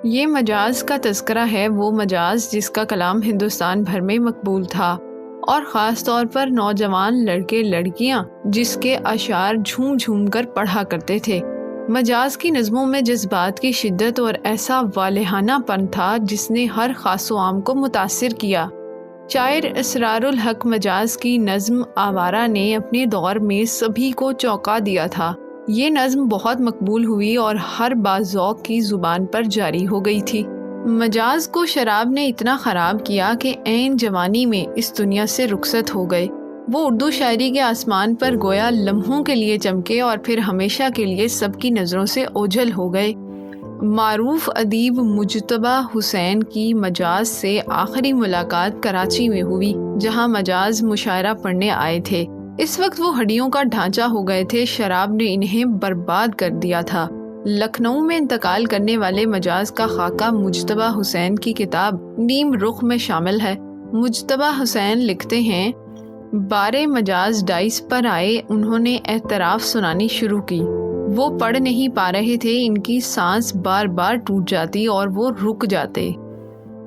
یہ مجاز کا تذکرہ ہے، وہ مجاز جس کا کلام ہندوستان بھر میں مقبول تھا، اور خاص طور پر نوجوان لڑکے لڑکیاں جس کے اشعار جھوم جھوم کر پڑھا کرتے تھے۔ مجاز کی نظموں میں جذبات کی شدت اور ایسا والہانہ پن تھا جس نے ہر خاص و عام کو متاثر کیا۔ شاعر اسرار الحق مجاز کی نظم آوارہ نے اپنے دور میں سبھی کو چونکا دیا تھا۔ یہ نظم بہت مقبول ہوئی اور ہر باذوق کی زبان پر جاری ہو گئی تھی۔ مجاز کو شراب نے اتنا خراب کیا کہ عین جوانی میں اس دنیا سے رخصت ہو گئے۔ وہ اردو شاعری کے آسمان پر گویا لمحوں کے لیے چمکے اور پھر ہمیشہ کے لیے سب کی نظروں سے اوجھل ہو گئے۔ معروف ادیب مجتبیٰ حسین کی مجاز سے آخری ملاقات کراچی میں ہوئی، جہاں مجاز مشاعرہ پڑھنے آئے تھے۔ اس وقت وہ ہڈیوں کا ڈھانچہ ہو گئے تھے، شراب نے انہیں برباد کر دیا تھا۔ لکھنؤ میں انتقال کرنے والے مجاز کا خاکہ مجتبیٰ حسین کی کتاب نیم رخ میں شامل ہے۔ مجتبیٰ حسین لکھتے ہیں، بارے مجاز ڈائس پر آئے، انہوں نے اعتراف سنانی شروع کی۔ وہ پڑھ نہیں پا رہے تھے، ان کی سانس بار بار ٹوٹ جاتی اور وہ رک جاتے۔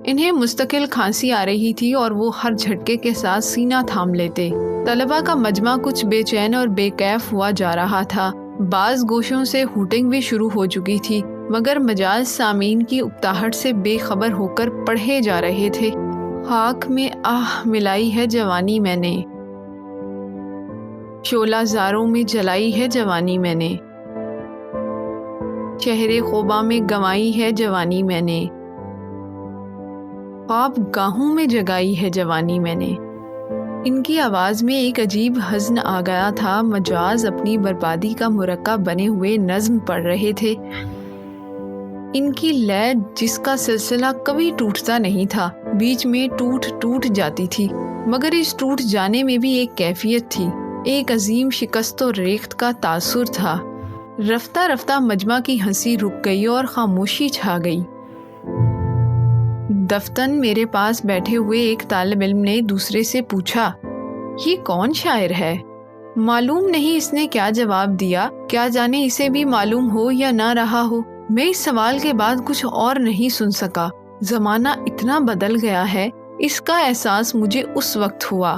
انہیں مستقل کھانسی آ رہی تھی اور وہ ہر جھٹکے کے ساتھ سینہ تھام لیتے۔ طلباء کا مجمع کچھ بے چین اور بے کیف ہوا جا رہا تھا۔ بعض گوشوں سے ہوٹنگ بھی شروع ہو چکی تھی، مگر مجاز سامعین کی اکتاہٹ سے بے خبر ہو کر پڑھے جا رہے تھے۔ خاک میں آہ ملائی ہے جوانی میں نے، شعلہ زاروں میں جلائی ہے جوانی میں نے، شہر خوباں میں گنوائی ہے جوانی میں نے، خواب گاہوں میں جگائی ہے جوانی میں نے۔ ان کی آواز میں ایک عجیب حزن آ گیا تھا۔ مجاز اپنی بربادی کا مرکب بنے ہوئے نظم پڑھ رہے تھے۔ ان کی لے جس کا سلسلہ کبھی ٹوٹتا نہیں تھا، بیچ میں ٹوٹ جاتی تھی، مگر اس ٹوٹ جانے میں بھی ایک کیفیت تھی، ایک عظیم شکست و ریخت کا تاثر تھا۔ رفتہ رفتہ مجمع کی ہنسی رک گئی اور خاموشی چھا گئی۔ دفتن میرے پاس بیٹھے ہوئے ایک طالب علم نے دوسرے سے پوچھا، یہ کون شاعر ہے؟ معلوم نہیں اس نے کیا جواب دیا، کیا جانے اسے بھی معلوم ہو یا نہ رہا ہو۔ میں اس سوال کے بعد کچھ اور نہیں سن سکا۔ زمانہ اتنا بدل گیا ہے، اس کا احساس مجھے اس وقت ہوا۔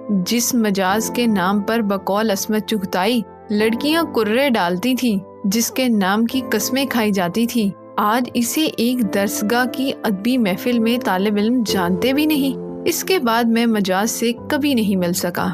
جس مجاز کے نام پر بقول عصمت چغتائی لڑکیاں کرے ڈالتی تھیں، جس کے نام کی قسمیں کھائی جاتی تھیں، آج اسے ایک درسگاہ کی ادبی محفل میں طالب علم جانتے بھی نہیں۔ اس کے بعد میں مجاز سے کبھی نہیں مل سکا۔